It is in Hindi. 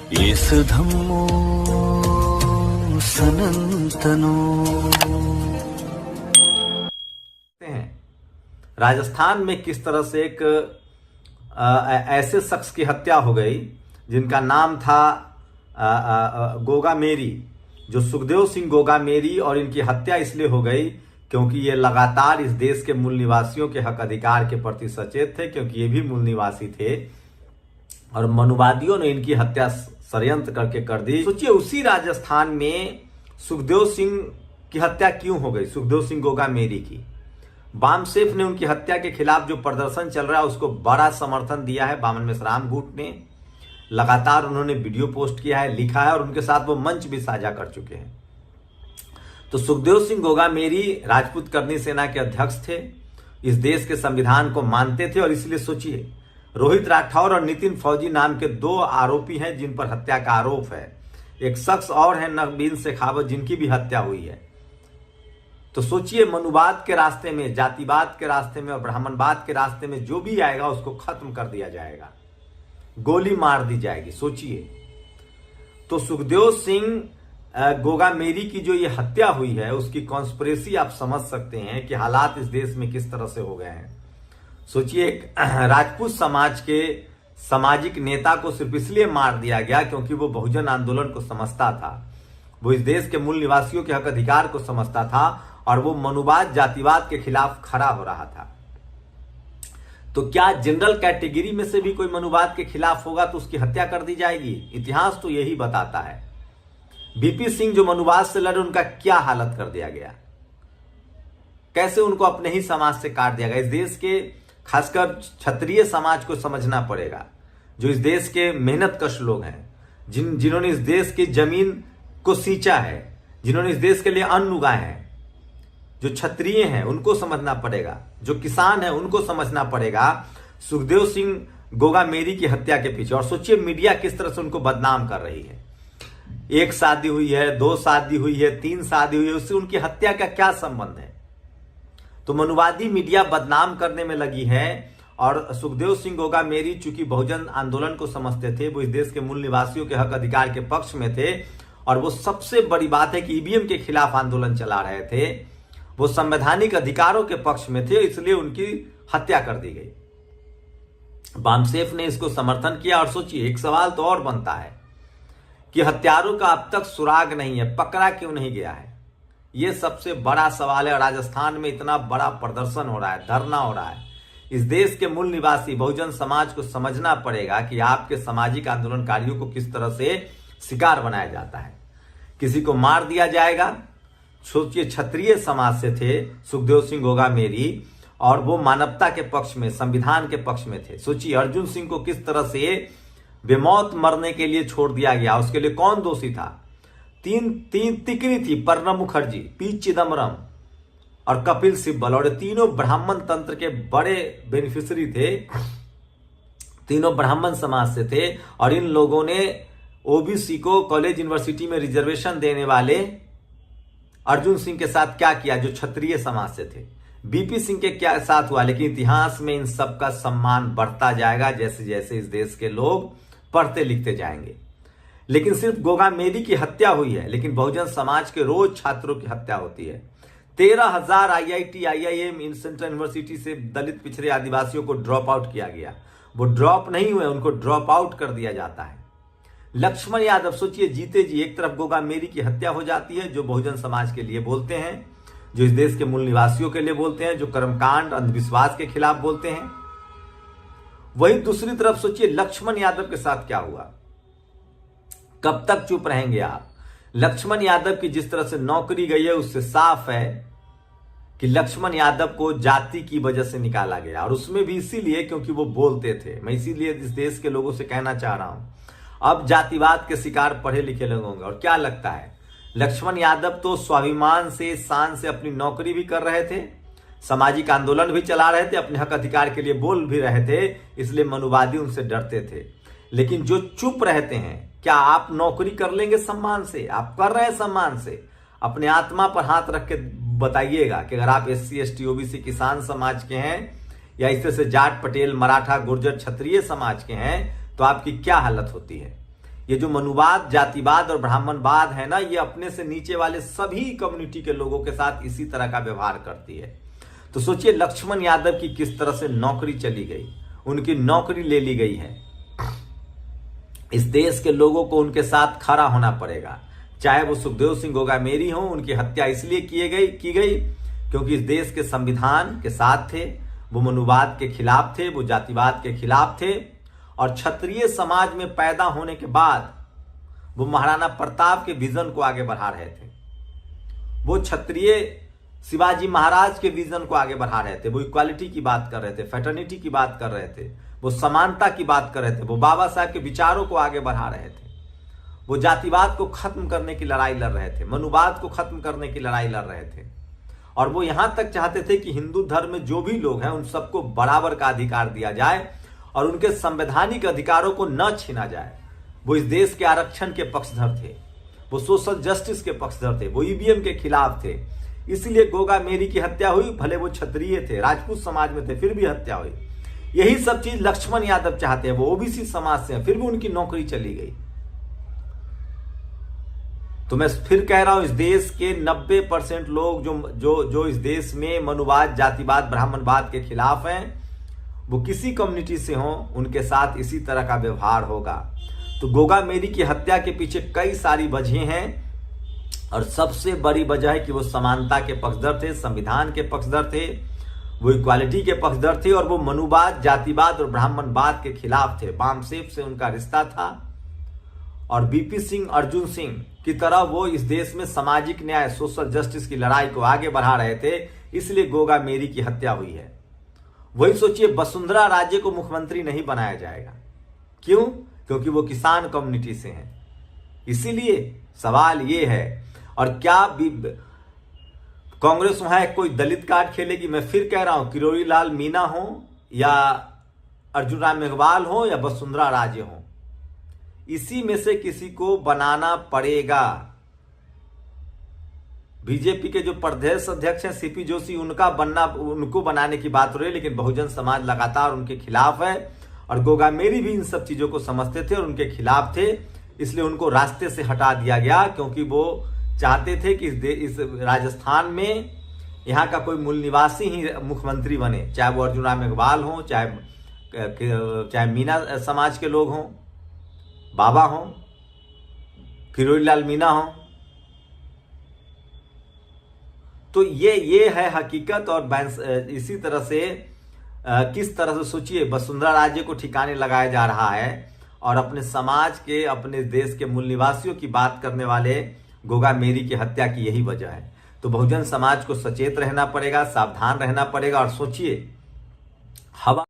येस धम्मो सनातनो। राजस्थान में किस तरह से एक ऐसे शख्स की हत्या हो गई जिनका नाम था गोगा मेरी, जो सुखदेव सिंह गोगा मेरी, और इनकी हत्या इसलिए हो गई क्योंकि ये लगातार इस देश के मूल निवासियों के हक अधिकार के प्रति सचेत थे, क्योंकि ये भी मूल निवासी थे और मनुवादियों ने इनकी हत्या षड्यंत्र करके कर दी। सोचिए उसी राजस्थान में सुखदेव सिंह की हत्या क्यों हो गई, सुखदेव सिंह गोगा मेरी की। बामसेफ ने उनकी हत्या के खिलाफ जो प्रदर्शन चल रहा है उसको बड़ा समर्थन दिया है। बामन मेश्राम गुट ने लगातार उन्होंने वीडियो पोस्ट किया है, लिखा है और उनके साथ वो मंच भी साझा कर चुके हैं। तो सुखदेव सिंह गोगा मेरी राजपूत करनी सेना के अध्यक्ष थे, इस देश के संविधान को मानते थे और इसलिए सोचिए रोहित राठौर और नितिन फौजी नाम के दो आरोपी हैं जिन पर हत्या का आरोप है। एक शख्स और है नवीन शेखावत, जिनकी भी हत्या हुई है। तो सोचिए मनुवाद के रास्ते में, जातिवाद के रास्ते में और ब्राह्मणवाद के रास्ते में जो भी आएगा उसको खत्म कर दिया जाएगा, गोली मार दी जाएगी। सोचिए तो सुखदेव सिंह गोगा मेरी की जो ये हत्या हुई है उसकी कॉन्स्पिरेसी आप समझ सकते हैं कि हालात इस देश में किस तरह से हो गए हैं। सोचिए एक राजपूत समाज के सामाजिक नेता को सिर्फ इसलिए मार दिया गया क्योंकि वो बहुजन आंदोलन को समझता था, वो इस देश के मूल निवासियों के हक अधिकार को समझता था और वो मनुवाद जातिवाद के खिलाफ खड़ा हो रहा था। तो क्या जनरल कैटेगरी में से भी कोई मनुवाद के खिलाफ होगा तो उसकी हत्या कर दी जाएगी? इतिहास तो यही बताता है। बीपी सिंह जो मनुवाद से लड़े उनका क्या हालत कर दिया गया, कैसे उनको अपने ही समाज से काट दिया गया। इस देश के खासकर क्षत्रिय समाज को समझना पड़ेगा, जो इस देश के मेहनतकश लोग हैं, जिन्होंने इस देश की जमीन को सींचा है, जिन्होंने इस देश के लिए अन्न उगाए हैं। जो क्षत्रिय हैं उनको समझना पड़ेगा, जो किसान हैं उनको समझना पड़ेगा सुखदेव सिंह गोगा मेरी की हत्या के पीछे। और सोचिए मीडिया किस तरह से उनको बदनाम कर रही है। एक शादी हुई है, दो शादी हुई है, तीन शादी हुई है, उससे उनकी हत्या का क्या संबंध है? तो मनुवादी मीडिया बदनाम करने में लगी है। और सुखदेव सिंह गोगा मेरी चूंकि बहुजन आंदोलन को समझते थे, वो इस देश के मूल निवासियों के हक अधिकार के पक्ष में थे और वो सबसे बड़ी बात है कि ईवीएम के खिलाफ आंदोलन चला रहे थे, वो संवैधानिक अधिकारों के पक्ष में थे, इसलिए उनकी हत्या कर दी गई। बामसेफ ने इसको समर्थन किया। और सोचिए एक सवाल तो और बनता है कि हत्यारों का अब तक सुराग नहीं है, पकड़ा क्यों नहीं गया है? यह सबसे बड़ा सवाल है। और राजस्थान में इतना बड़ा प्रदर्शन हो रहा है, धरना हो रहा है। इस देश के मूल निवासी बहुजन समाज को समझना पड़ेगा कि आपके सामाजिक आंदोलनकारियों को किस तरह से शिकार बनाया जाता है। किसी को मार दिया जाएगा। सोचिए क्षत्रिय समाज से थे सुखदेव सिंह गोगा मेरी और वो मानवता के पक्ष में, संविधान के पक्ष में थे। सोचिए अर्जुन सिंह को किस तरह से बेमौत मरने के लिए छोड़ दिया गया। उसके लिए कौन दोषी था? तीन तिकनी थी, प्रणब मुखर्जी, पी चिदम्बरम और कपिल सिब्बल, और तीनों ब्राह्मण तंत्र के बड़े बेनिफिशियरी थे, तीनों ब्राह्मण समाज से थे। और इन लोगों ने ओबीसी को कॉलेज यूनिवर्सिटी में रिजर्वेशन देने वाले अर्जुन सिंह के साथ क्या किया, जो क्षत्रिय समाज से थे। बीपी सिंह के क्या साथ हुआ। लेकिन इतिहास में इन सब का सम्मान बढ़ता जाएगा जैसे जैसे इस देश के लोग पढ़ते लिखते जाएंगे। लेकिन सिर्फ गोगा मेरी की हत्या हुई है, लेकिन बहुजन समाज के रोज छात्रों की हत्या होती है। 13,000 IIT IIM in central university से दलित पिछड़े आदिवासियों को ड्रॉप आउट किया गया। वो ड्रॉप नहीं हुए, उनको ड्रॉप आउट कर दिया जाता है। लक्ष्मण यादव सोचिए जीते जी एक तरफ गोगा मेरी की हत्या हो जाती है, जो बहुजन समाज के लिए बोलते हैं, जो इस देश के मूल निवासियों के लिए बोलते हैं, जो कर्मकांड अंधविश्वास के खिलाफ बोलते हैं। वहीं दूसरी तरफ सोचिए लक्ष्मण यादव के साथ क्या हुआ। कब तक चुप रहेंगे आप? लक्ष्मण यादव की जिस तरह से नौकरी गई है उससे साफ है कि लक्ष्मण यादव को जाति की वजह से निकाला गया, और उसमें भी इसीलिए क्योंकि वो बोलते थे। मैं इसीलिए इस देश के लोगों से कहना चाह रहा हूं, अब जातिवाद के शिकार पढ़े लिखे लोग होंगे। और क्या लगता है, लक्ष्मण यादव तो स्वाभिमान से, शान से अपनी नौकरी भी कर रहे थे, सामाजिक आंदोलन भी चला रहे थे, अपने हक अधिकार के लिए बोल भी रहे थे, इसलिए मनुवादी उनसे डरते थे। लेकिन जो चुप रहते हैं, क्या आप नौकरी कर लेंगे सम्मान से? आप कर रहे हैं सम्मान से? अपने आत्मा पर हाथ रख के बताइएगा कि अगर आप SC ST OBC किसान समाज के हैं या इस तरह से जाट पटेल मराठा गुर्जर क्षत्रिय समाज के हैं तो आपकी क्या हालत होती है। ये जो मनुवाद, जातिवाद और ब्राह्मणवाद है ना, ये अपने से नीचे वाले सभी कम्युनिटी के लोगों के साथ इसी तरह का व्यवहार करती है। तो सोचिए लक्ष्मण यादव की किस तरह से नौकरी चली गई, उनकी नौकरी ले ली गई है। इस देश के लोगों को उनके साथ खड़ा होना पड़ेगा, चाहे वो सुखदेव सिंह गोगामेरी हो। उनकी हत्या इसलिए की गई क्योंकि इस देश के संविधान के साथ थे, वो मनुवाद के खिलाफ थे, वो जातिवाद के खिलाफ थे, और क्षत्रिय समाज में पैदा होने के बाद वो महाराणा प्रताप के विजन को आगे बढ़ा रहे थे। वो क्षत्रिय शिवाजी महाराज के विजन को आगे बढ़ा रहे थे। वो इक्वालिटी की बात कर रहे थे, फ्रेटर्निटी की बात कर रहे थे, वो समानता की बात कर रहे थे, वो बाबा साहब के विचारों को आगे बढ़ा रहे थे, वो जातिवाद को खत्म करने की लड़ाई लड़ रहे थे, मनुवाद को खत्म करने की लड़ाई लड़ रहे थे। और वो यहां तक चाहते थे कि हिंदू धर्म में जो भी लोग हैं उन सबको बराबर का अधिकार दिया जाए और उनके संवैधानिक अधिकारों को न छीना जाए। वो इस देश के आरक्षण के पक्षधर थे, वो सोशल जस्टिस के पक्षधर थे, वो ईवीएम के खिलाफ थे। इसलिए गोगामेरी की हत्या हुई, भले वो क्षत्रिय थे, राजपूत समाज में थे, फिर भी हत्या हुई। यही सब चीज लक्ष्मण यादव चाहते हैं, वो ओबीसी समाज से हैं, फिर भी उनकी नौकरी चली गई। तो मैं फिर कह रहा हूं, इस देश के 90% लोग जो इस देश में मनुवाद, जातिवाद, ब्राह्मणवाद के खिलाफ हैं, वो किसी कम्युनिटी से हों, उनके साथ इसी तरह का व्यवहार होगा। तो गोगामेरी की हत्या के पीछे कई सारी वजहें हैं और सबसे बड़ी वजह है कि वो समानता के पक्षधर थे, संविधान के पक्षधर थे, वो इक्वालिटी के पक्षधर थे और वो मनुवाद, जातिवाद और ब्राह्मणवाद के खिलाफ थे। बामसेफ से उनका रिश्ता था और बीपी सिंह, अर्जुन सिंह की तरह वो इस देश में सामाजिक न्याय, सोशल जस्टिस की लड़ाई को आगे बढ़ा रहे थे। इसलिए गोगामेरी की हत्या हुई है। वही सोचिए, वसुंधरा राजे को मुख्यमंत्री नहीं बनाया जाएगा। क्यों? क्योंकि वो किसान कम्युनिटी से हैं। इसीलिए सवाल ये है, और क्या कांग्रेस वहां कोई दलित कार्ड खेलेगी? मैं फिर कह रहा हूं, किरोड़ी लाल मीणा हो या अर्जुन राम मेघवाल हो या वसुंधरा राजे हो, इसी में से किसी को बनाना पड़ेगा। बीजेपी के जो प्रदेश अध्यक्ष हैं सीपी जोशी, उनको बनाने की बात हो रही है, लेकिन बहुजन समाज लगातार उनके खिलाफ है। और गोगामेरी भी इन सब चीजों को समझते थे और उनके खिलाफ थे, इसलिए उनको रास्ते से हटा दिया गया, क्योंकि वो चाहते थे कि इस राजस्थान में यहाँ का कोई मूल निवासी ही मुख्यमंत्री बने, चाहे वो अर्जुन राम मेघवाल हो, चाहे मीणा समाज के लोग हों, बाबा हों, किरोड़ी लाल मीणा हो। तो ये है हकीकत। और इसी तरह से किस तरह से सोचिए, वसुंधरा राजे को ठिकाने लगाया जा रहा है और अपने समाज के, अपने देश के मूल निवासियों की बात करने वाले गोगामेरी की हत्या की यही वजह है। तो बहुजन समाज को सचेत रहना पड़ेगा, सावधान रहना पड़ेगा। और सोचिए, हवा